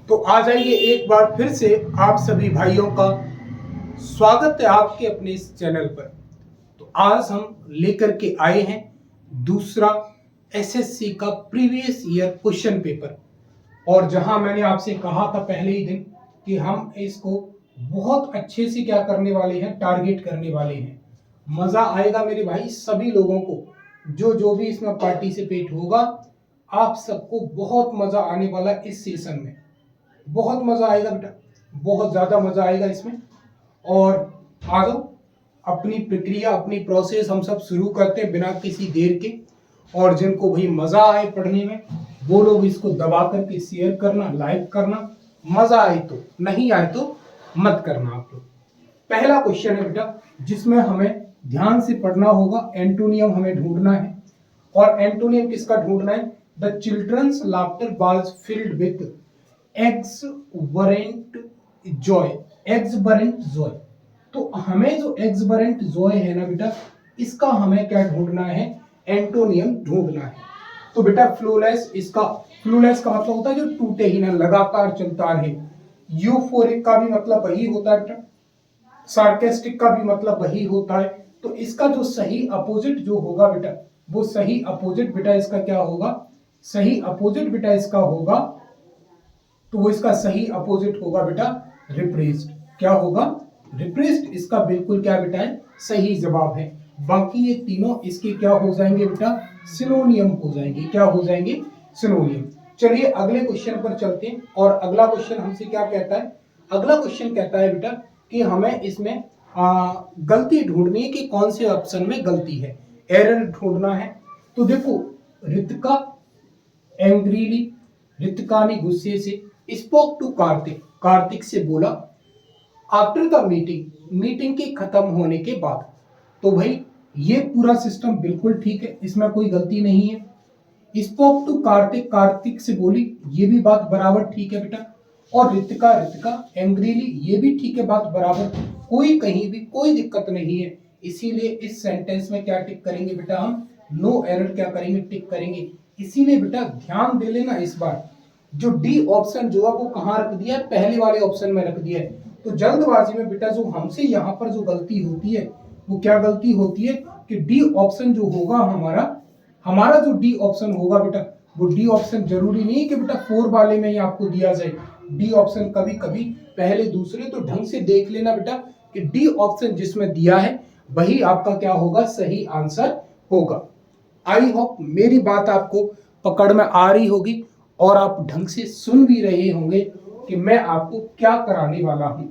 तो आ जाइए एक बार फिर से आप सभी भाइयों का स्वागत है आपके अपने इस चैनल पर। तो आज हम लेकर के आए हैं दूसरा एसएससी का प्रीवियस ईयर क्वेश्चन पेपर। और जहां मैंने आपसे कहा था पहले ही दिन कि हम इसको बहुत अच्छे से क्या करने वाले हैं, टारगेट करने वाले हैं। मजा आएगा मेरे भाई सभी लोगों को, जो भी इसमें पार्टिसिपेट होगा, आप सबको बहुत मजा आने वाला इस सेशन में। बहुत मजा आएगा बेटा, बहुत ज्यादा मजा आएगा इसमें। और आ जाओ, अपनी प्रक्रिया अपनी प्रोसेस हम सब शुरू करते हैं बिना किसी देर के। और जिनको भाई मजा आए पढ़ने में वो लोग इसको दबा करके शेयर करना, लाइक करना। मजा आए तो, नहीं आए तो मत करना आप लोग। पहला क्वेश्चन है बेटा जिसमें हमें ध्यान से पढ़ना होगा, एंटोनियम हमें ढूंढना है। और एंटोनियम किसका ढूंढना है? The childrens laughter was filled with exuberant joy. Exuberant joy, तो हमें जो एक्सबरेंट जॉय है ना बेटा, इसका हमें क्या ढूंढना है? एंटोनियम ढूंढना है। तो बेटा फ्लूलेस, इसका फ्लूलेस का मतलब होता है जो टूटे ही ना, लगातार चलता रहे। यूफोरिक का भी मतलब वही होता है बेटा, सार्केस्टिक का भी मतलब वही होता है। तो इसका जो सही अपोजिट जो होगा बेटा, वो सही अपोजिट बेटा इसका क्या होगा? सही अपोजिट बेटा इसका होगा, तो वो इसका सही अपोजिट होगा बेटा रिप्रेस्ड। क्या होगा? रिप्रेस्ड इसका बिल्कुल क्या बेटा है? सही जवाब है। बाकी ये तीनों इसके क्या हो जाएंगे बेटा? सिनोनियम हो जाएंगे। क्या हो जाएंगे? सिनोनियम। चलिए अगले क्वेश्चन पर चलते हैं। और अगला क्वेश्चन हमसे क्या कहता है? अगला क्वेश्चन कहता है बेटा कि हमें इसमें गलती ढूंढनी है कि कौन से ऑप्शन में गलती है, एरर ढूंढना है। तो देखो, रितिका एंग्रीली, रितिका ने गुस्से से, स्पोक टू कार्तिक, कार्तिक से बोला, आफ्टर द मीटिंग, मीटिंग के खत्म होने के बाद। तो भाई ये पूरा सिस्टम बिल्कुल ठीक है, इसमें कोई गलती नहीं है। स्पोक टू कार्तिक, कार्तिक से बोली, ये भी बात बराबर ठीक है बेटा। और रितिका, रितिका एंग्रीली, ये भी ठीक है, बात बराबर, कोई कहीं भी कोई दिक्कत नहीं है। इसीलिए इस सेंटेंस में क्या टिक करेंगे बेटा? हम नो एरर क्या करेंगे? टिक करेंगे। इसीलिए बेटा ध्यान दे लेना इस बार, जो डी ऑप्शन जो है वो कहाँ रख दिया है? पहले वाले ऑप्शन में रख दिया है। तो जल्दबाजी में बेटा जो हमसे यहाँ पर जो गलती होती है, वो क्या गलती होती है कि डी ऑप्शन जो होगा हमारा, हमारा जो डी ऑप्शन होगा बेटा, वो डी ऑप्शन जरूरी नहीं है कि बेटा 4 वाले में ही आपको दिया जाए। डी ऑप्शन कभी कभी पहले दूसरे, तो ढंग से देख लेना बेटा कि डी ऑप्शन जिसमें दिया है वही आपका क्या होगा? सही आंसर होगा। आई होप मेरी बात आपको पकड़ में आ रही होगी और आप ढंग से सुन भी रहे होंगे कि मैं आपको क्या कराने वाला हूं।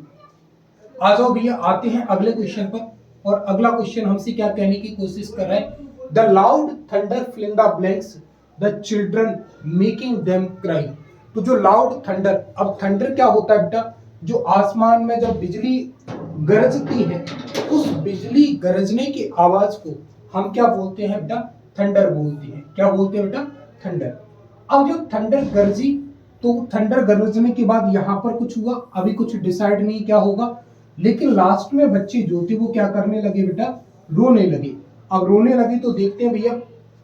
आ जाओ भैया, आते हैं अगले क्वेश्चन पर। और अगला क्वेश्चन हमसे क्या कहने की कोशिश कर रहा है? The loud thunder filling the blanks, the children making them cry. तो जो लाउड थंडर, अब थंडर क्या होता है बेटा? जो आसमान में जब बिजली गरजती है, उस बिजली गरजने की आवाज को हम क्या बोलते हैं बेटा? थंडर बोलते हैं। क्या बोलते हैं बेटा? थंडर। अब जो थंडर गरजी, तो थंडर गरजने के बाद यहां पर कुछ हुआ, अभी कुछ डिसाइड नहीं क्या होगा, लेकिन लास्ट में बच्चे जो थे वो क्या करने लगे बेटा? रोने लगे। अब रोने लगे तो देखते हैं भैया,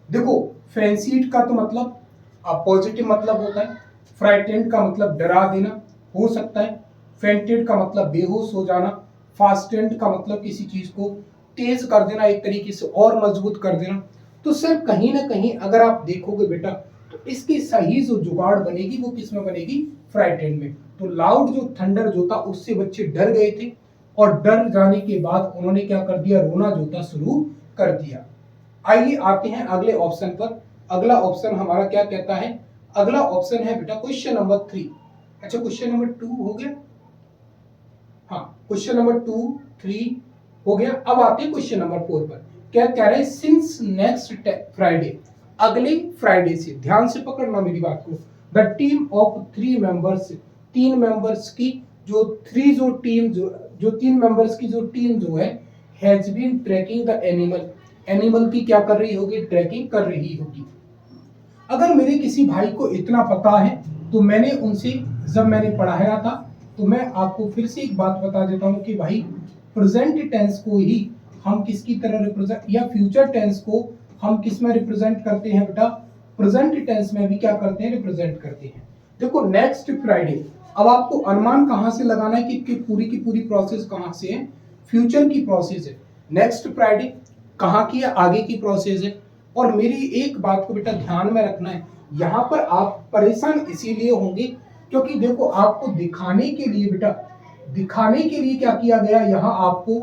देखो फैंसीड का तो मतलब पॉजिटिव मतलब होता है, फ्राइटेंड का मतलब डरा देना हो सकता है, फेंटेड का मतलब बेहोश हो जाना, फास्टेंड का मतलब किसी चीज को तेज कर देना, एक तरीके से और मजबूत कर देना। तो सर कहीं ना कहीं अगर आप देखोगे बेटा, तो इसकी सही जो जुगाड़ बनेगी वो किस में बनेगी? फ्राइटेंड में। तो लाउड जो थंडर जो था उससे बच्चे डर गए थे, और डर जाने के बाद उन्होंने क्या कर दिया? रोना जो था शुरू कर दिया। आइए आते हैं अगले ऑप्शन पर। अगला ऑप्शन हमारा क्या कहता है? अगला ऑप्शन है बेटा क्वेश्चन नंबर 3। अच्छा क्वेश्चन नंबर 2 हो गया, हाँ क्वेश्चन नंबर 2 3 हो गया। अब आते हैं क्वेश्चन नंबर 4 पर। क्या कह रहे हैं? सिंस नेक्स्ट फ्राइडे, अगले फ्राइडे से, ध्यान से पकड़ना मेरी बात को, the team of 3 members, 3 members की जो 3 जो टीम जो 3 मेंबर्स की जो टीम जो है, has been tracking the animal, animal की क्या कर रही होगी? ट्रैकिंग कर रही होगी। अगर मेरे किसी भाई को इतना पता है तो मैंने उनसे जब मैंने पढ़ाया था, तो मैं आपको फिर से एक बात बता देता हूं कि भाई प्रेजेंट टेंस को ही हम किसकी तरह रिप्रेजेंट, या फ्यूचर टेंस को हम किस में रिप्रेजेंट करते हैं बेटा? प्रेजेंट टेंस में भी क्या करते हैं? रिप्रेजेंट करते हैं। देखो नेक्स्ट फ्राइडे, अब आपको अनुमान कहां से लगाना है कि पूरी की पूरी प्रोसेस कहां से है, फ्यूचर की प्रोसेस है, नेक्स्ट फ्राइडे कहां की है, आगे की प्रोसेस है। और मेरी एक बात को बेटा ध्यान में रखना है, यहां पर आप परेशान इसीलिए होंगे क्योंकि देखो आपको दिखाने के लिए बेटा, दिखाने के लिए क्या किया गया, यहां आपको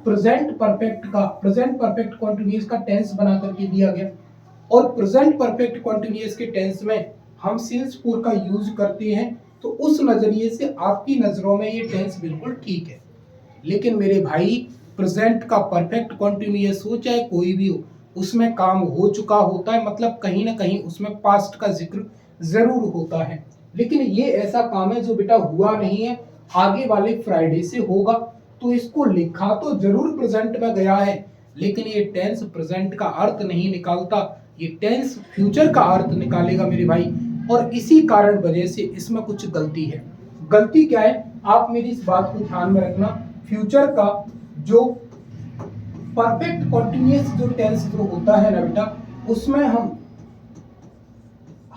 प्रेजेंट परफेक्ट कॉन्टिन्यूअस का टेंस बना करके दिया गया। और प्रेजेंट परफेक्ट कॉन्टिन्यूअस के टेंस में हम सिंस फोर का यूज करते हैं, तो उस नजरिए से आपकी नजरों में ये टेंस बिल्कुल ठीक है। लेकिन मेरे भाई प्रेजेंट का परफेक्ट कॉन्टिन्यूअस हो चाहे कोई भी हो, उसमें काम हो चुका होता है, मतलब कहीं ना कहीं उसमें पास्ट का जिक्र जरूर होता है। लेकिन ये ऐसा काम है जो बेटा हुआ नहीं है, आगे वाले फ्राइडे से होगा। तो इसको लिखा तो जरूर प्रेजेंट में गया है, लेकिन ये टेंस प्रेजेंट का अर्थ नहीं निकालता, ये टेंस फ्यूचर का अर्थ निकालेगा मेरे भाई। और इसी कारण वजह से इसमें कुछ गलती है। गलती क्या है, आप मेरी इस बात को ध्यान में रखना, फ्यूचर का जो परफेक्ट कॉन्टिन्यूअस जो टेंस जो होता है ना बेटा, उसमें हम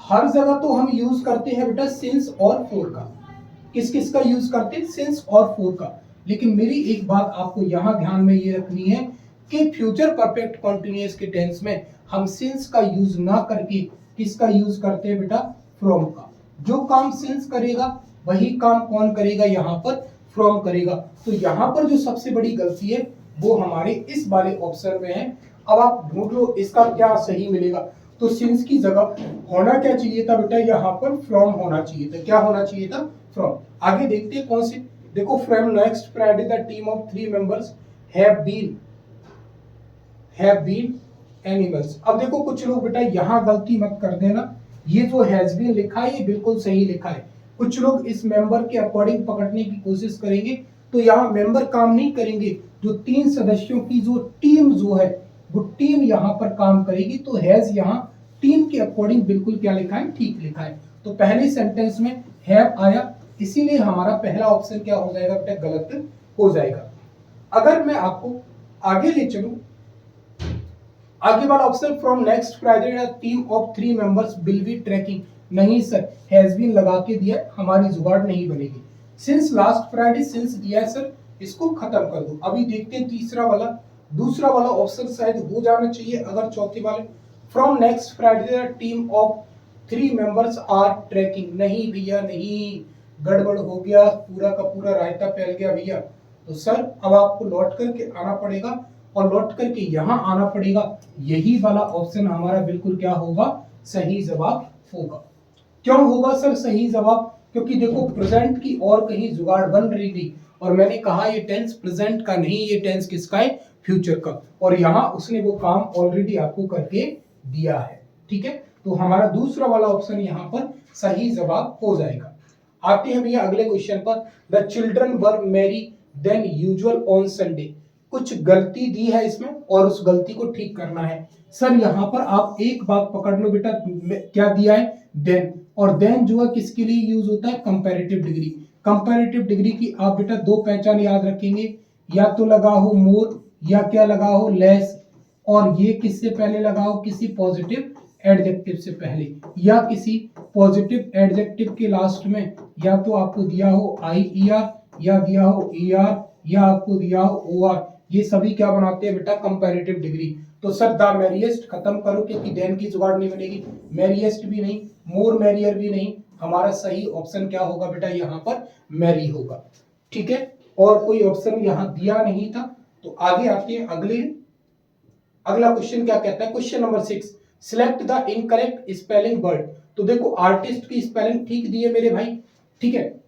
हर जगह तो हम यूज करते हैं बेटा सिंस और फोर का। किस किस का यूज करते हैं, सिंस और फोर का। लेकिन मेरी एक बात आपको यहां ध्यान में ये रखनी है कि फ्यूचर परफेक्ट कॉन्टिन्यूअस के टेंस में हम सिंस का यूज ना करके किसका यूज करते हैं बेटा, फ्रॉम का। जो काम सिंस करेगा वही काम कौन करेगा, यहां पर फ्रॉम करेगा। तो यहां पर जो सबसे बड़ी गलती है वो हमारे इस वाले ऑप्शन में है। अब आप ढूंढ लो इसका क्या सही मिलेगा। तो सिंस की जगह होना क्या चाहिए था बेटा, यहाँ पर फ्रॉम होना चाहिए था। क्या होना चाहिए था, फ्रॉम। आगे देखते हैं कौन से, देखो from next Friday the team of 3 members have been animals. अब देखो कुछ लोग बेटा यहाँ गलती मत कर देना, ये जो हैज बीन लिखा है ये बिल्कुल सही लिखा है। कुछ लोग इस मेंबर के अकॉर्डिंग पकड़ने की कोशिश करेंगे, तो यहाँ मेंबर काम नहीं करेंगे, जो 3 सदस्यों की जो टीम जो है वो टीम यहाँ पर काम करेगी। तो हैज यहाँ टीम के अकॉर्डिंग बिल्कुल क्या लिखा है, ठीक लिखा है। तो पहले सेंटेंस में हैव आया, इसीलिए हमारा पहला ऑप्शन क्या हो जाएगा बेटा, गलत हो जाएगा। अगर मैं आपको आगे ले चलूं, आगे वाला option from next Friday team of 3 members will be tracking, नहीं सर, हैज बीन लगा के दिया, हमारी जुगाड़ नहीं बनेगी। सिंस लास्ट फ्राइडे सिंस दिया है सर, इसको खत्म कर दो। अभी देखते हैं तीसरा वाला, दूसरा वाला ऑप्शन शायद हो जाना चाहिए। अगर चौथे वाले from next Friday team of 3 members are tracking, नहीं भैया नहीं, गड़बड़ हो गया, पूरा का पूरा रायता फैल गया भैया। तो सर अब आपको लौट करके आना पड़ेगा, और लौट करके यहां आना पड़ेगा। यही वाला ऑप्शन हमारा बिल्कुल क्या होगा, सही जवाब होगा। क्यों होगा सर सही जवाब, क्योंकि देखो प्रेजेंट की और कहीं जुगाड़ बन रही थी, और मैंने कहा ये टेंस प्रेजेंट का नहीं, ये टेंस किसका है, फ्यूचर का। और यहाँ उसने वो काम ऑलरेडी आपको करके दिया है। ठीक है, तो हमारा दूसरा वाला ऑप्शन यहाँ पर सही जवाब हो जाएगा। आते हैं भैया अगले क्वेश्चन पर, the children were merry than usual on Sunday. कुछ गलती दी है इसमें और उस गलती को ठीक करना है। सर यहाँ पर आप एक बात पकड़ लो बेटा, क्या दिया है, देन। और देन जो है किसके लिए यूज होता है, कंपैरेटिव डिग्री। कंपैरेटिव डिग्री की आप बेटा 2 पहचान याद रखेंगे, या तो लगा हो मोर, या क्या लगा हो, लेस। और ये किससे पहले लगा हो, किसी पॉजिटिव एडजेक्टिव से पहले, या किसी पॉजिटिव एडजेक्टिव के लास्ट में, या तो आपको दिया हो IER, या दिया हो ER, या आपको दिया हो OR। ये सभी क्या बनाते हैं बेटा, कंपैरेटिव डिग्री। तो सर द मैरिएस्ट खत्म करो, क्योंकि देन की जुगाड़ नहीं बनेगी, मैरिएस्ट भी नहीं, मोर मैरियर भी नहीं, हमारा सही ऑप्शन क्या होगा बेटा, यहाँ पर मैरी होगा। ठीक है, और कोई ऑप्शन यहाँ दिया नहीं था। तो आगे आते हैं अगला क्वेश्चन क्या कहता है, question number 6, select the incorrect spelling word. तो देखो आर्टिस्ट की स्पेलिंग ठीक दी है मेरे भाई, ठीक है,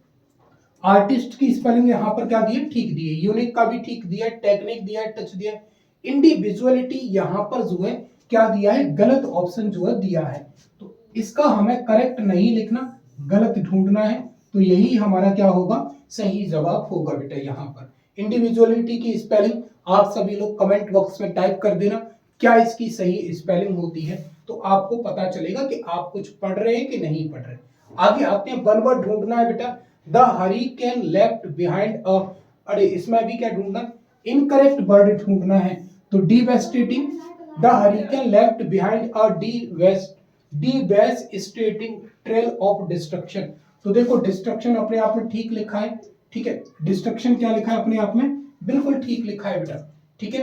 आर्टिस्ट की स्पेलिंग यहाँ पर क्या दी है, ठीक दी है, यूनिक का भी ठीक दिया है, टेक्निक दिया है, टच दिया है, इंडिविजुअलिटी यहाँ पर जो है क्या दिया है, गलत ऑप्शन जो है दिया है। तो इसका हमें करेक्ट नहीं लिखना, गलत ढूंढना है। तो यही हमारा क्या होगा, सही जवाब होगा बेटा। यहाँ पर इंडिविजुअलिटी की स्पेलिंग आप सभी लोग कमेंट बॉक्स में टाइप कर देना, क्या इसकी सही स्पेलिंग होती है, तो आपको पता चलेगा कि आप कुछ पढ़ रहे हैं कि नहीं पढ़ रहे। आगे आते हैं, वन वर्ड ढूंढना है बेटा, the hurricane left behind a, अरे इसमें भी क्या ढूंढना, इनकरेक्ट वर्ड ढूंढना है। तो devastating, the hurricane left behind a devastating trail of destruction. तो देखो डिस्ट्रक्शन अपने आप में ठीक लिखा है, ठीक है, डिस्ट्रक्शन क्या लिखा है अपने आप में, बिल्कुल ठीक लिखा है बेटा, ठीक है।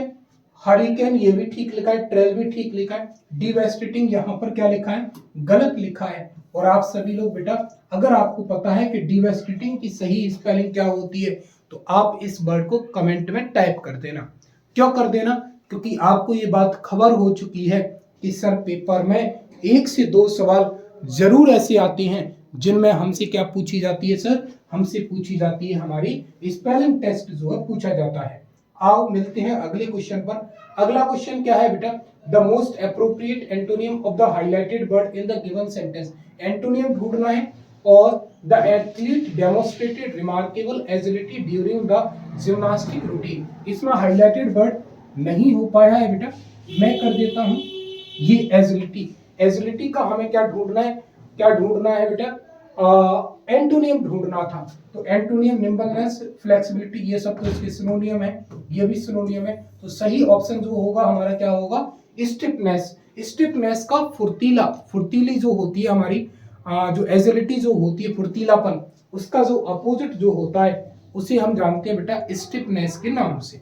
हरिकेन ये भी ठीक लिखा है, ट्रेल भी ठीक लिखा है, डिवेस्टेटिंग यहाँ पर क्या लिखा है, गलत लिखा है। और आप सभी लोग बेटा, अगर आपको पता है कि डिवेस्टेटिंग की सही स्पेलिंग क्या होती है तो आप इस वर्ड को कमेंट में टाइप कर देना। क्यों कर देना, क्योंकि आपको ये बात खबर हो चुकी है कि सर पेपर में 1 से 2 सवाल जरूर ऐसे आते हैं जिनमें हमसे क्या पूछी जाती है सर, हमसे पूछी जाती है हमारी स्पेलिंग टेस्ट जो है पूछा जाता है। आओ मिलते हैं अगले क्वेश्चन पर। अगला क्वेश्चन क्या है बेटा, the most appropriate antonym of the highlighted word in the given sentence. Antonym ढूंढना है और the athlete demonstrated remarkable agility during the gymnastic routine. इसमें हाइलाइटेड वर्ड नहीं हो पाया है बेटा, मैं कर देता हूं ये एजिलिटी। एजिलिटी का हमें क्या ढूंढना है, क्या ढूंढना है बेटा, एंटोनियम ढूंढना था। तो एंटोनियम निम्बलनेस, फ्लेक्सिबिलिटी, ये सब तो इसके सिनोनियम है, ये भी सिनोनियम है। तो सही ऑप्शन जो होगा हमारा क्या होगा, स्टिफनेस। स्टिफनेस का फुर्तीला, फुर्तीली जो होती है हमारी जो एजिलिटी जो होती है फुर्तीलापन, उसका जो अपोजिट जो होता है उसे हम जानते हैं बेटा स्टिफनेस के नाम से।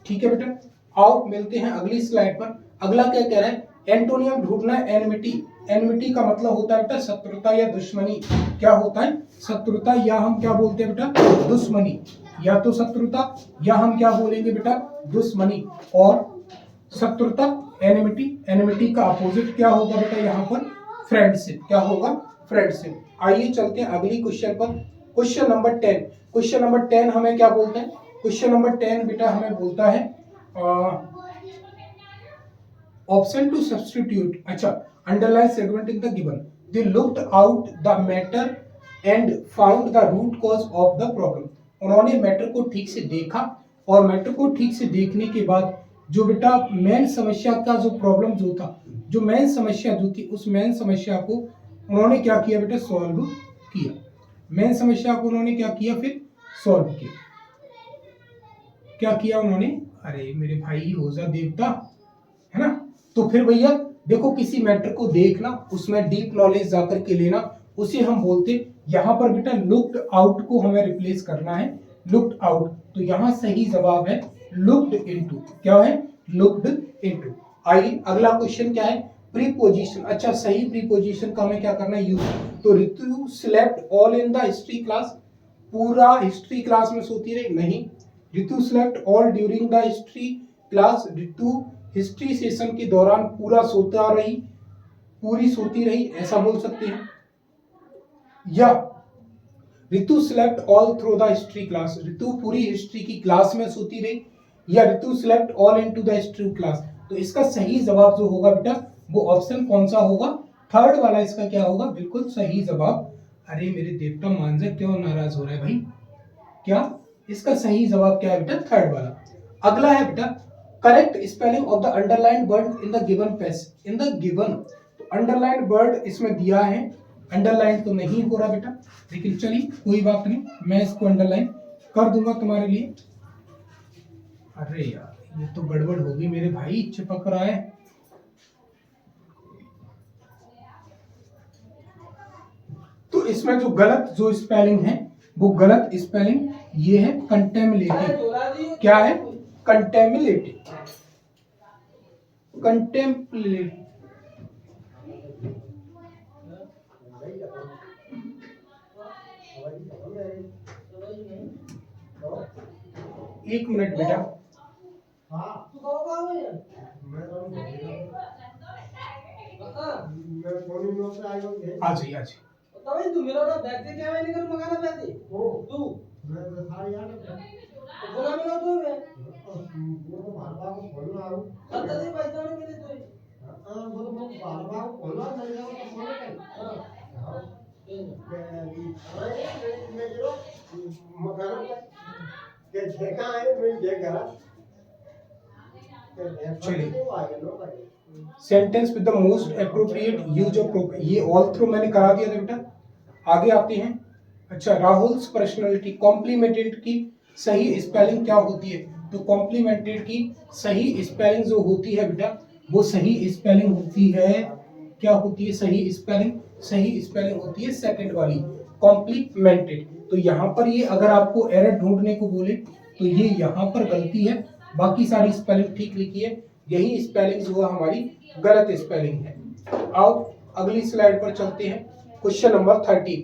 ठीक है बेटा, आओ मिलते हैं अगली स्लाइड पर। अगला क्या कह रहा है, एंटोनियम ढूंढना है एनमिटी। एनमिटी का मतलब होता है बेटा शत्रुता या दुश्मनी। क्या होता है, शत्रुता या हम क्या बोलते हैं बेटा, दुश्मनी। या तो शत्रुता या हम क्या बोलेंगे बेटा, दुश्मनी। और शत्रुता एनिमिटी, एनिमिटी का अपोजिट क्या होगा बेटा यहाँ पर, फ्रेंडशिप। क्या होगा, फ्रेंडशिप। आइए चलते हैं अगली क्वेश्चन पर। Question number 10। क्वेश्चन नंबर 10 हमें क्या बोलते हैं, क्वेश्चन नंबर 10 बेटा हमें बोलता है ऑप्शन टू सब्स्टिट्यूट। अच्छा, underline segment in the given, they looked out the matter and found the root cause of the problem. उन्होंने मैटर को ठीक से देखा और मैटर को ठीक से देखने के बाद जो बेटा मेन समस्या का जो प्रॉब्लम जो था, जो मेन समस्या जो थी, उस मेन समस्या को उन्होंने क्या किया बेटा, सॉल्व किया। मेन समस्या को उन्होंने क्या किया, फिर सॉल्व किया। क्या किया उन्होंने, अरे मेरे भाई हो जा देवता, है ना। तो फिर भैया देखो, किसी मैटर को देखना, उसमें डीप नॉलेज जाकर के लेना, उसे हम बोलते। यहाँ पर बेटा लुक्ड आउट को हमें रिप्लेस करना है, लुक्ड आउट। तो यहाँ सही जवाब है लुक्ड इनटू। क्या है, लुक्ड इनटू। आइए अगला क्वेश्चन क्या है, प्रीपोजिशन। अच्छा, सही प्रीपोजिशन का हमें क्या करना है, यूज। तो Ritu slept all in the history class, पूरा हिस्ट्री क्लास में सोती रही, नहीं। Ritu slept all during the history class, Ritu history session के दौरान पूरा सोता रही, पूरी सोती रही, ऐसा बोल सकते हैं। या Ritu slept all through the history class, Ritu पूरी हिस्ट्री की क्लास में सोती रही, या Ritu slept all into the history class. तो इसका सही जवाब जो होगा बेटा वो ऑप्शन कौन सा होगा, थर्ड वाला इसका क्या होगा, बिल्कुल सही जवाब। अरे मेरे देवता मानजा क्यों नाराज हो रहा है भाई, क्या इसका सही जवाब क्या है बेटा, थर्ड वाला। अगला है बेटा correct spelling of the underline word in the given passage. In the given, तो अंडरलाइन वर्ड इसमें दिया है, अंडरलाइन तो नहीं हो रहा बेटा, लेकिन चलिए कोई बात नहीं, मैं इसको अंडरलाइन कर दूंगा तुम्हारे लिए। अरे यार ये तो गड़बड़ होगी मेरे भाई, चिपक रहा है। तो इसमें जो गलत जो स्पेलिंग है वो गलत स्पेलिंग ये है कंटेम्पलेटिव। क्या है, कंटेम्पलेटिव, कंटेम्पलेटिव। एक मिनट बेटा, आ जाइए आ जाइए। तू मेरा बैग दे क्या मैंने कर मंगाना बैग तू मैं सारी यार तो बोला मेरा तो मैं वो बार-बार को खोलना आऊं सत्ता दे पैसा नहीं मिले तो हां वो तो बार-बार को खोलना नहीं जाओ तो खोले क्या हां मैं जो मकान के देखा है मैं ये करा चलिए sentence with the most appropriate use of, ये ऑल थ्रू मैंने करा दिया था बेटा। आगे आते हैं। अच्छा, राहुल्स पर्सनालिटी, कॉम्प्लीमेंटेड की सही स्पेलिंग क्या होती है, तो कॉम्प्लीमेंटेड की सही स्पेलिंग जो होती है बेटा वो सही स्पेलिंग होती है, क्या होती है सही स्पेलिंग, सही स्पेलिंग होती है सेकंड वाली, कॉम्प्लीमेंटेड। तो यहाँ पर ये अगर आपको एरर ढूंढने को बोले तो ये यहाँ पर गलती है, बाकी सारी स्पेलिंग ठीक लिखी है, यही स्पेलिंग जो है हमारी गलत स्पेलिंग है। आओ अगली स्लाइड पर चलते हैं। Question number 30,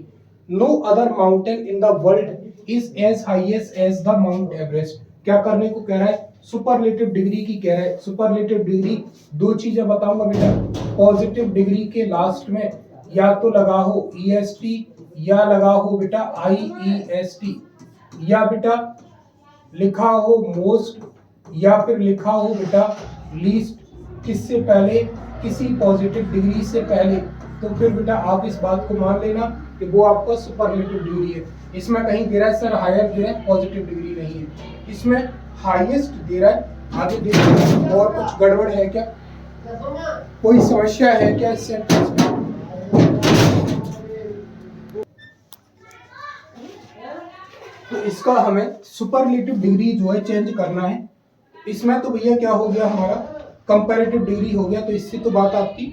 no other mountain in the world is as highest as the Mount Everest. क्या करने को कह रहा है? सुपरलेटिव डिग्री की कह रहा है। सुपरलेटिव डिग्री दो चीजें बताऊंगा बेटा, पॉजिटिव डिग्री के लास्ट में या तो लगा हो EST या लगा हो बेटा IEST, या बेटा लिखा हो मोस्ट या फिर लिखा हो बेटा लीस्ट, किससे पहले? किसी पॉजिटिव डिग्री से पहले। तो फिर बेटा आप इस बात को मान लेना कि वो आपका सुपरलेटिव डिग्री है। इसमें कहीं दे रहा है सर हायर दे रहा है, पॉजिटिव डिग्री नहीं है, इसमें हाईएस्ट दे रहा है। आगे देखिए और कुछ गड़बड़ है क्या, कोई समस्या है क्या इस सेंटेंस में? तो इसका हमें सुपरलेटिव डिग्री जो है चेंज करना है। इसमें तो भैया क्या हो गया हमारा, कंपैरेटिव डिग्री हो गया, तो इससे तो बात आपकी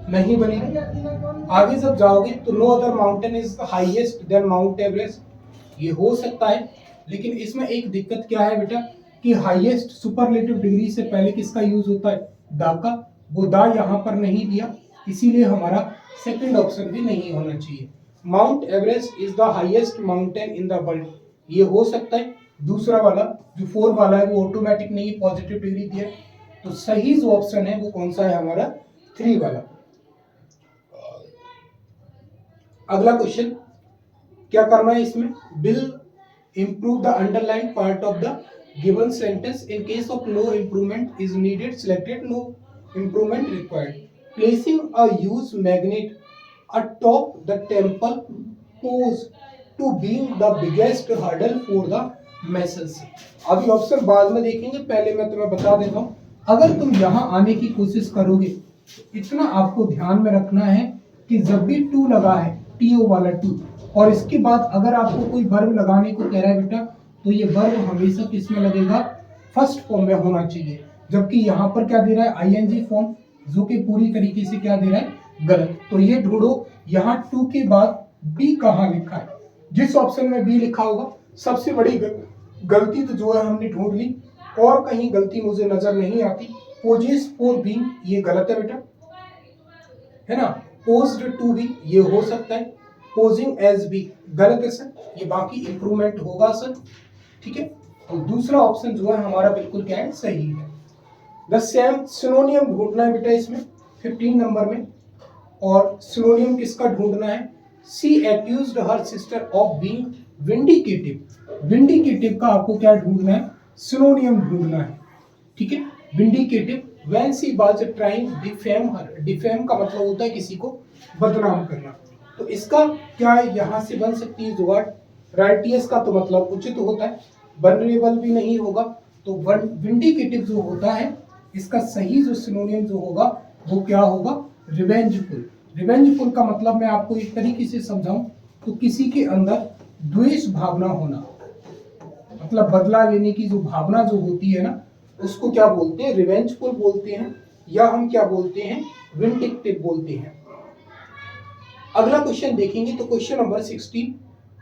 नहीं बनेगी। आगे जब जाओगे तो no other mountain is highest than Mount Everest, ये हो सकता है, लेकिन इसमें एक दिक्कत क्या है बेटा कि हाईएस्ट सुपरलेटिव डिग्री से पहले किसका यूज होता है? दा का। वो दा यहाँ पर नहीं दिया, इसीलिए हमारा सेकंड ऑप्शन भी नहीं होना चाहिए। Mount Everest is the highest mountain in the world, ये हो सकता है। दूसरा वाला जो 4 वाला है वो ऑटोमेटिक नहीं, पॉजिटिव डिग्री दिया। तो सही जो ऑप्शन है वो कौन सा है हमारा? 3 वाला। अगला क्वेश्चन क्या करना है इसमें? Bill improve the underlined part of the given sentence. In case of no improvement is needed, selected no improvement required. Placing a used magnet atop the temple pose to being the biggest hurdle for the masses. अभी option बाद में देखेंगे, पहले मैं तुम्हें बता देता हूँ। अगर तुम यहाँ आने की कोशिश करोगे, इतना आपको ध्यान में रखना है कि जब भी टू लगा है, TO वाला टू, और इसके बाद अगर आपको कोई वर्ब लगाने को कह रहा है बेटा, तो ये वर्ब हमेशा किसमें लगेगा? फर्स्ट फॉर्म में होना चाहिए। जबकि यहाँ पर क्या दे रहा है? ING फॉर्म, जो कि पूरी तरीके से क्या दे रहा है? गलत। तो ये ढूंढो यहाँ टू के बाद बी कहाँ लिखा है। जिस ऑप्शन में बी लिखा होगा, सबसे बड़ी गलती तो जो है हमने ढूंढ ली, और कहीं गलती मुझे नजर नहीं आती। पोजेस फॉर बीइंग, ये गलत है बेटा, है ना। पोज्ड टू बी, ये हो सकता है। पोजिंग एज बी गलत है सर, ये बाकी इंप्रूवमेंट होगा सर, ठीक है। तो दूसरा ऑप्शन जो है हमारा बिल्कुल क्या है? सही है। द सेम सिनोनियम ढूंढना है बेटा इसमें 15 नंबर में, और सिनोनियम किसका ढूंढना है? She accused her sister of being vindictive. Vindictive का आपको क्या ढूंढना है? सिनोनियम ढूंढना है, ठीक है। Vindictive when she was trying defame her, defame का मतलब होता है किसी को बदनाम करना। तो इसका क्या है? यहाँ से बन सकती है जुगाड़। राइटियस का तो मतलब उचित होता है, वनरेबल भी नहीं होगा। तो विंडिकेटिव जो होता है, इसका सही जो सिनोनियम जो होगा वो क्या होगा? रिवेंजफुल। रिवेंजफुल का मतलब मैं आपको एक तरीके से समझाऊं तो किसी के अंदर द्वेष भावना होना, मतलब बदला लेने की जो भावना जो होती है ना, उसको क्या बोलते हैं? रिवेंजफुल बोलते हैं, या हम क्या बोलते हैं? विंडिकेटिव बोलते हैं। अगला क्वेश्चन देखेंगे तो question number 16,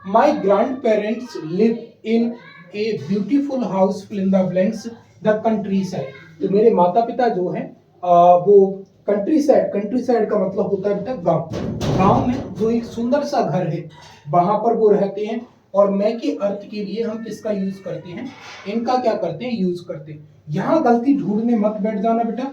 my grandparents live in a beautiful house fill in the blanks the countryside. तो मेरे माता पिता जो हैं वो कंट्री साइड का मतलब होता है बेटा गांव। गांव में जो एक सुंदर सा घर है वहां पर वो रहते हैं, और मैं के अर्थ के लिए हम किसका यूज करते हैं? इनका क्या करते हैं? यूज करते हैं। यहाँ गलती ढूंढने मत बैठ जाना बेटा,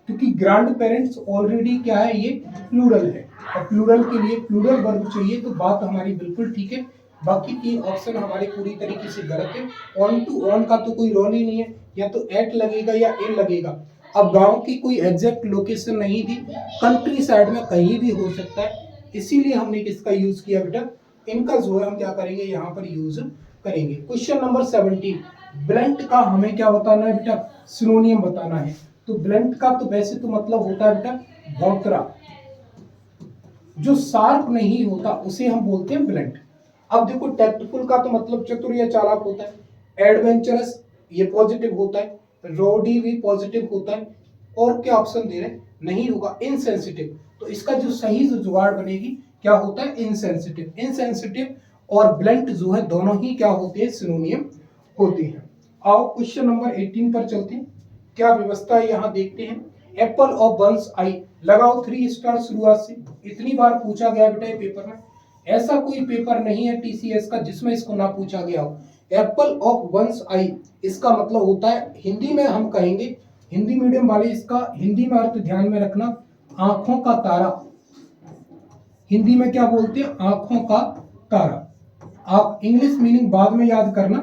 क्योंकि ग्रैंड पेरेंट्स ऑलरेडी क्या है? ये प्लूरल है, और प्लूरल के लिए प्लूरल वर्ब चाहिए, तो बात हमारी बिल्कुल ठीक है। बाकी 3 ऑप्शन हमारे पूरी तरीके से गलत है। ऑन टू ऑन का तो कोई रोल ही नहीं है, या तो एट लगेगा या इन लगेगा। अब गांव की कोई एग्जैक्ट लोकेशन नहीं थी, कंट्री साइड में कहीं भी हो सकता है, इसीलिए हमने किसका यूज किया बेटा? इनका जो है हम क्या करेंगे? यहाँ पर यूज करेंगे। क्वेश्चन नंबर 17, ब्लंट का हमें क्या बताना है बेटा? सिनोनियम बताना है। तो ब्लंट का तो वैसे तो मतलब होता है बेटा भौंतरा, जो शार्प नहीं होता उसे हम बोलते हैं ब्लंट। अब देखो टैक्टफुल का तो मतलब चतुर या चालाक होता है। एडवेंचरस ये पॉजिटिव होता है, रोडी भी पॉजिटिव होता है, और क्या ऑप्शन दे रहे हैं? नहीं होगा। इनसेंसिटिव, तो इसका जो सही जो जुगाड़ बनेगी क्या होता है, इनसेंसिटिव। इनसेंसिटिव और ब्लंट जो है दोनों ही क्या होते हैं, सिनोनियम होते हैं। आओ क्वेश्चन नंबर 18 पर चलते हैं। क्या व्यवस्था है यहाँ देखते हैं। एप्पल और बंस आई, लगाओ 3 स्टार शुरुआत से। इतनी बार पूछा गया बेटा ये पेपर में, ऐसा कोई पेपर नहीं है टीसीएस का जिसमें इसको ना पूछा गया हो। एप्पल ऑफ वंस आई, इसका मतलब होता है, हिंदी में हम कहेंगे, हिंदी मीडियम वाले इसका हिंदी में अर्थ ध्यान में रखना, आंखों का तारा। हिंदी में क्या बोलते हैं, आंखों का तारा। आप इंग्लिश मीनिंग बाद में याद करना,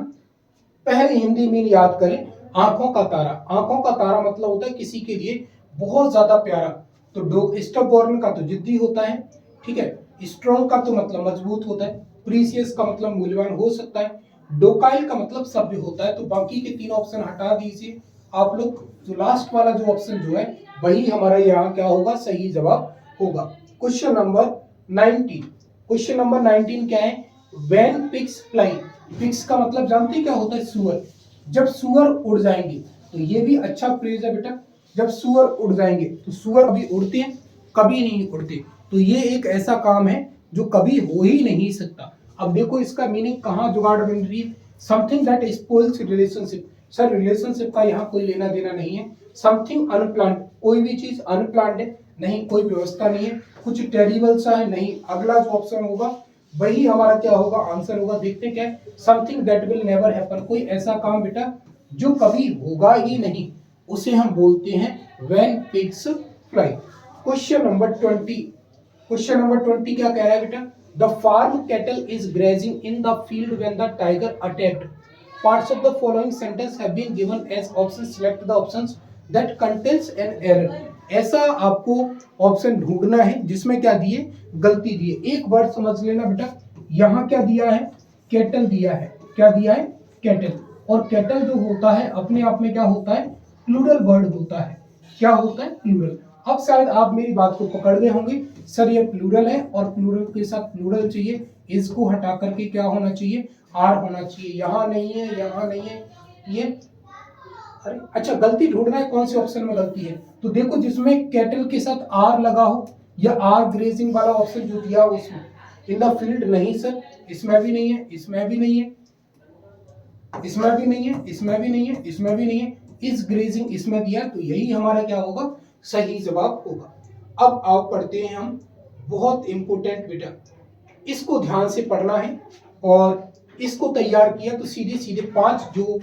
पहले हिंदी मीनिंग याद करें। आंखों का तारा, आंखों का तारा मतलब होता है किसी के लिए बहुत ज्यादा प्यारा। तो स्टबॉर्न का तो जिद्दी होता है, ठीक है। स्ट्रॉन्ग का तो मतलब मजबूत होता है। प्रीसियस का मतलब मूल्यवान हो सकता है। डोकाइल का मतलब सभ्य होता है। तो बाकी के 3 ऑप्शन हटा दीजिए आप लोग। जो लास्ट वाला जो ऑप्शन जो है वही हमारा यहाँ क्या होगा, सही जवाब होगा। Question number 19। क्वेश्चन नंबर 19 क्या है, व्हेन पिग्स फ्लाई। पिग्स का मतलब जानते हैं क्या होता है, सुअर। जब सुअर उड़ जाएंगे, तो ये भी अच्छा फ्रेज है बेटा। जब सुअर उड़ जाएंगे, तो सुअर कभी उड़ते हैं, कभी नहीं उड़ते। तो ये एक ऐसा काम है जो कभी हो ही नहीं सकता। अब देखो इसका मीनिंग कहाँ जुगाड़ बन रही है, something that spoils relationship. Sir relationship का यहाँ कोई लेना देना नहीं है। समथिंग अनप्लान्ड, कोई भी चीज अनप्लान्ड है नहीं, कोई व्यवस्था नहीं है, कुछ टेरिबल सा है नहीं। अगला जो ऑप्शन होगा वही हमारा क्या होगा, आंसर होगा। देखते क्या है, something that will never happen, कोई ऐसा काम बेटा जो कभी होगा ही नहीं, उसे हम बोलते हैं when pigs fly. Question number 20। Question number 20 क्या कह रहा है बेटा, the farm cattle is grazing in the field when the tiger attacked. Parts of the following sentence have been given as options. Select the options that contains an error. ऐसा आपको option ढूंढना है जिसमें क्या दिए, गलती दिए। एक वर्ड समझ लेना बेटा, यहाँ क्या दिया है, कैटल दिया है। क्या दिया है, कैटल। और कैटल जो होता है अपने आप में क्या होता है, प्लूरल वर्ड होता है। क्या होता है, प्लूरल। अब शायद आप मेरी बात को पकड़ गए होंगे, सर ये प्लूरल है और प्लूरल के साथ प्लूरल चाहिए, इसको हटा करके क्या होना चाहिए, आर होना चाहिए। यहाँ नहीं है, यहाँ नहीं है, ये अरे अच्छा गलती ढूंढना है कौन से ऑप्शन में गलती है। तो देखो जिसमें कैटल के साथ आर लगा हो, या आर ग्रेजिंग वाला ऑप्शन जो दिया हो उसमें। इन द फील्ड नहीं सर, इसमें भी नहीं है, इसमें भी नहीं है, इसमें भी नहीं है, इसमें भी नहीं है, इसमें भी नहीं है। इस ग्रेजिंग इसमें दिया, तो यही हमारा क्या होगा, सही जवाब होगा। अब आप पढ़ते हैं हम, बहुत इंपोर्टेंट बेटा, इसको ध्यान से पढ़ना है। और इसको तैयार किया तो सीधे सीधे 5 जो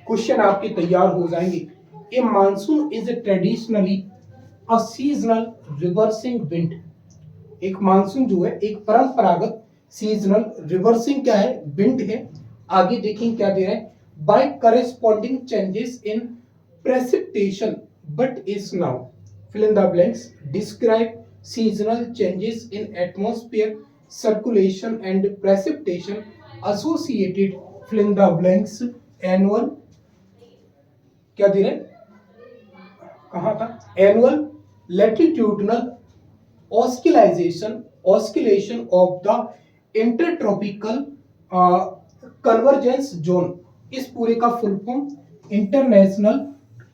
क्वेश्चन आपके तैयार हो जाएंगे। A monsoon is traditionally a seasonal reversing wind. एक मानसून जो है एक परंपरागत सीजनल रिवर्सिंग क्या है, विंड है। आगे देखें क्या दे रहा है, by corresponding changes in precipitation but is now fill in the blanks, describe seasonal changes in atmosphere circulation and precipitation associated, fill in the blanks, annual, क्या दे रहे, कहाँ था, annual latitudinal oscillation of the intertropical convergence zone। इस पूरे का full form international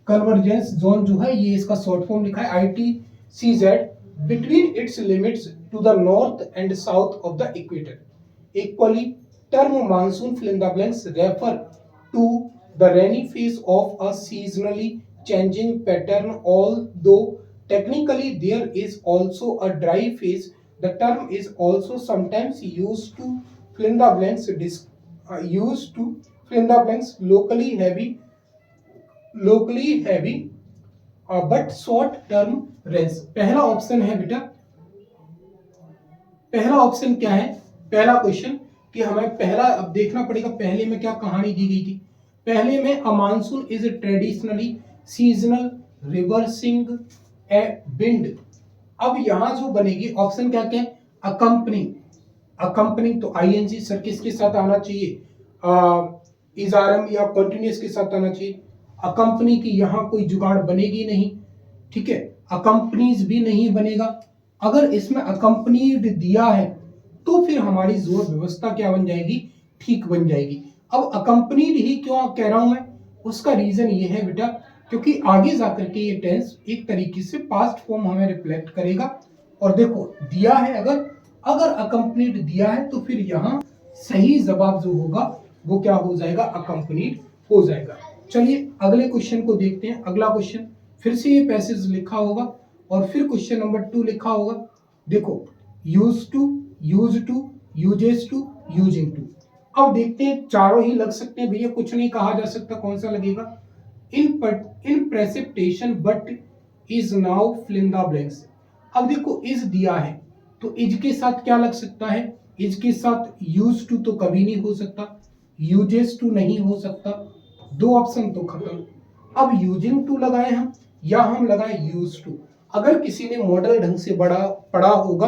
convergence zone जो है, ये इसका शॉर्ट फॉर्म लिखा है ITCZ, between its limits to the north and south of the equator. Equally term monsoon fill in the blanks refer to the rainy phase of a seasonally changing pattern, although technically there is also a dry phase. The term is also sometimes used to fill in the blanks, used to fill in the blanks, locally heavy but short term rains। पहला option है बेटा, पहला option क्या है, पहला question कि हमें पहला अब देखना पड़ेगा पहले में क्या कहानी दी गई थी। पहले में a monsoon is traditionally seasonal reversing a wind. अब यहां जो बनेगी ऑप्शन क्या क्या है, अकम्पनिंग। अकम्पनिंग तो आईएनजी सर किसके साथ आना चाहिए, इजारम या कंटिन्यूस के साथ आना चाहिए। अकम्पनी की यहाँ कोई जुगाड़ बनेगी नहीं, ठीक है। अकम्पनीज भी नहीं बनेगा। अगर इसमें अकम्पनीड दिया है तो फिर हमारी जोर व्यवस्था क्या बन जाएगी, ठीक बन जाएगी। अब अकम्पनीड ही क्यों कह रहा हूं मैं, उसका रीजन ये है बेटा क्योंकि आगे जाकर के ये टेंस एक तरीके से पास्ट फॉर्म हमें रिफ्लेक्ट करेगा। और देखो दिया है अगर अगर अकम्पनीड दिया है तो फिर यहाँ सही जवाब जो होगा वो क्या हो जाएगा, अकम्पनीड हो जाएगा। चलिए अगले क्वेश्चन को देखते हैं। अगला क्वेश्चन फिर से ये पैसेज लिखा होगा और फिर क्वेश्चन नंबर 2 लिखा होगा। देखो use to, use to, uses to, using to. अब देखते हैं, चारों ही लग सकते हैं भैया, कुछ नहीं कहा जा सकता कौन सा लगेगा। In precipitation but is now fill in the blanks. अब देखो इज दिया है तो इज के साथ क्या लग सकता है, इज के साथ यूज टू तो कभी नहीं हो सकता, यूजेस टू नहीं हो सकता, दो ऑप्शन तो खत्म। अब यूजिंग टू लगाए हम या हम लगाए यूज टू। अगर किसी ने मॉडल ढंग से पढ़ा होगा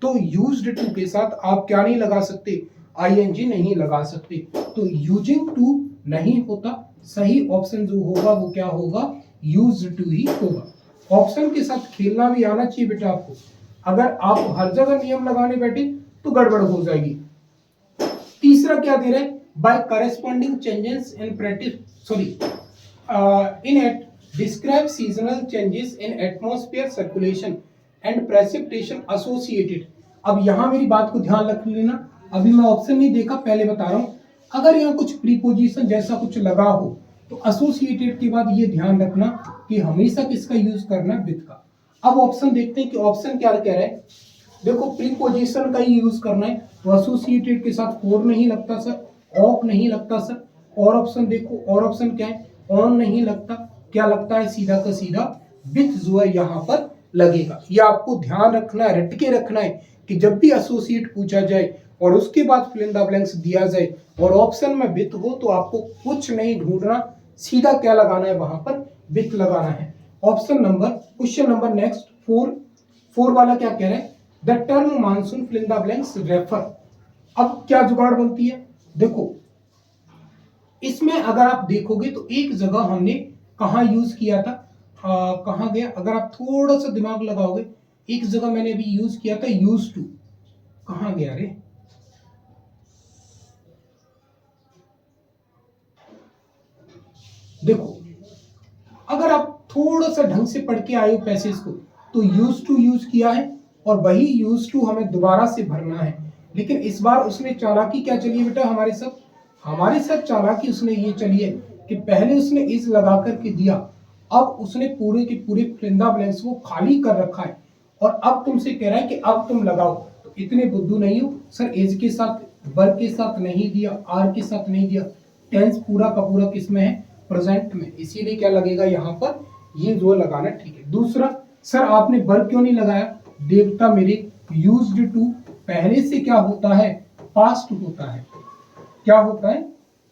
तो यूज्ड टू के साथ आप क्या नहीं लगा सकते, आईएनजी नहीं लगा सकते। तो यूजिंग टू नहीं होता, सही ऑप्शन जो होगा वो क्या होगा, यूज्ड टू ही होगा। ऑप्शन के साथ खेलना भी आना चाहिए बेटा आपको। अगर आप हर जगह नियम लगाने बैठे तो गड़बड़ हो जाएगी। तीसरा क्या दे रहे हैं, by corresponding changes in in at describe seasonal changes in atmosphere circulation and precipitation associated. अब यहां मेरी बात को ध्यान रख लेना, अभी मैं ऑप्शन नहीं देखा, पहले बता रहा हूं। अगर यहाँ कुछ प्रीपोजिशन जैसा कुछ लगा हो तो एसोसिएटेड के बाद ये ध्यान रखना कि हमेशा किसका यूज करना, विद का। अब ऑप्शन देखते हैं कि ऑप्शन क्या कह रहा है। देखो प्रीपोजिशन का ही यूज करना है तो एसोसिएटेड के साथ फॉर नहीं लगता सर, ऑफ नहीं लगता सर, और ऑप्शन देखो, और ऑप्शन क्या है, ऑन नहीं लगता, क्या लगता है, सीधा का सीधा विथ जो है यहाँ पर लगेगा। ये आपको ध्यान रखना है, रट के रखना है कि जब भी एसोसिएट पूछा जाए और उसके बाद फिल इन द ब्लैंक्स दिया जाए और ऑप्शन में विथ हो तो आपको कुछ नहीं ढूंढना, सीधा क्या लगाना है, वहां पर विथ लगाना है। Option number, question number next 4 वाला क्या कह रहा है, the term monsoon fill in the blanks refer. अब क्या जुगाड़ बनती है, देखो इसमें अगर आप देखोगे तो एक जगह हमने कहा यूज किया था, कहाँ गया, अगर आप थोड़ा सा दिमाग लगाओगे, एक जगह मैंने अभी यूज किया था यूज टू, कहाँ गया रे, देखो अगर आप थोड़ा सा ढंग से पढ़ के आए हो पैसेज को तो यूज टू यूज किया है और वही यूज टू हमें दोबारा से भरना है। लेकिन इस बार उसने चालाकी क्या चली है बेटा हमारे साथ चालाकी उसने ये चली है कि पहले उसने इज लगा करके दिया, अब उसने पूरे के पूरे फिल इन द ब्लैंक्स को खाली कर रखा है और अब तुमसे कह रहा है कि अब तुम लगाओ। तो इतने बुद्धू नहीं हो सर, एज के साथ, वर्ब के साथ नहीं दिया, आर के साथ नहीं दिया, टेंस पूरा का पूरा किसमें है, प्रेजेंट में, इसीलिए क्या लगेगा यहाँ पर, ये जो लगाना ठीक है। दूसरा, सर आपने वर्ब क्यों नहीं लगाया, देवता मेरे, यूज्ड टू पहले से क्या होता है, पास्ट होता है, क्या होता है,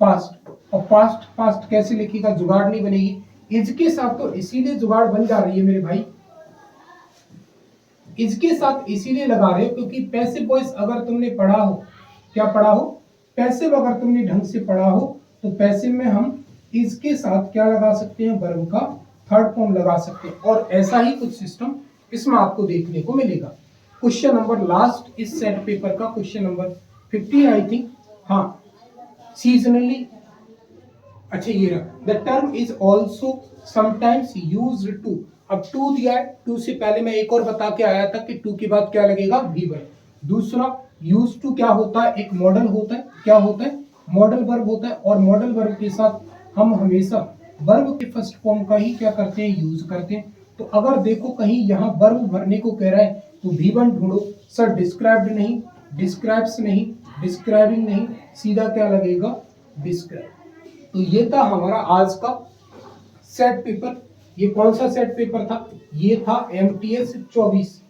पास्ट, और पास्ट कैसे लिखेगा, जुगाड़ नहीं बनेगी, इज के साथ तो इसीलिए जुगाड़ बन जा रही है मेरे भाई, इसके साथ इसीलिए लगा रहे हो क्योंकि पैसिव वॉइस अगर तुमने पढ़ा हो, क्या पढ़ा हो, पैसिव अगर तुमने ढंग से पढ़ा हो तो पैसिव में हम इसके साथ क्या लगा सकते हैं, वर्ब का थर्ड फॉर्म लगा सकते हैं, और ऐसा ही कुछ सिस्टम इसमें आपको देखने को मिलेगा। क्वेश्चन नंबर लास्ट इस सेट पेपर का, क्वेश्चन नंबर 15 आई थिंक, हाँ, सीजनली, अच्छा ये रहा, the term is also sometimes used to. अब टू दिया है, टू से पहले मैं एक और बता के आया था कि टू के बाद क्या लगेगा, V1। दूसरा, यूज टू क्या होता है, एक मॉडल होता है, क्या होता है, मॉडल वर्ब होता है, और मॉडल वर्ब के साथ हम हमेशा वर्ब के फर्स्ट फॉर्म का ही क्या करते हैं, यूज करते हैं। तो अगर देखो कहीं यहाँ वर्ब भरने को कह रहा है तो V1 ढूंढो, सर डिस्क्राइब्ड नहीं, डिस्क्राइब्स नहीं, डिस्क्राइबिंग नहीं, सीधा क्या लगेगा, डिस्क्राइब। तो ये था हमारा आज का सेट पेपर। ये कौन सा सेट पेपर था, ये था MTS 24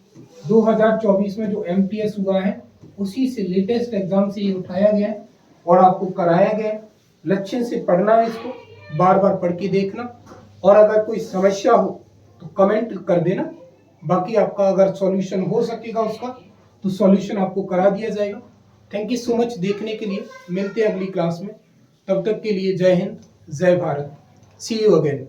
2024 में जो MTS हुआ है उसी से लेटेस्ट एग्जाम से ये उठाया गया है और आपको कराया गया है। लक्ष्य से पढ़ना है, इसको बार बार पढ़ के देखना, और अगर कोई समस्या हो तो कमेंट कर देना, बाकी आपका अगर सॉल्यूशन हो सकेगा उसका तो सॉल्यूशन आपको करा दिया जाएगा। थैंक यू सो मच देखने के लिए, मिलते हैं अगली क्लास में, तब तक के लिए जय हिंद, जय भारत, सी यू अगेन।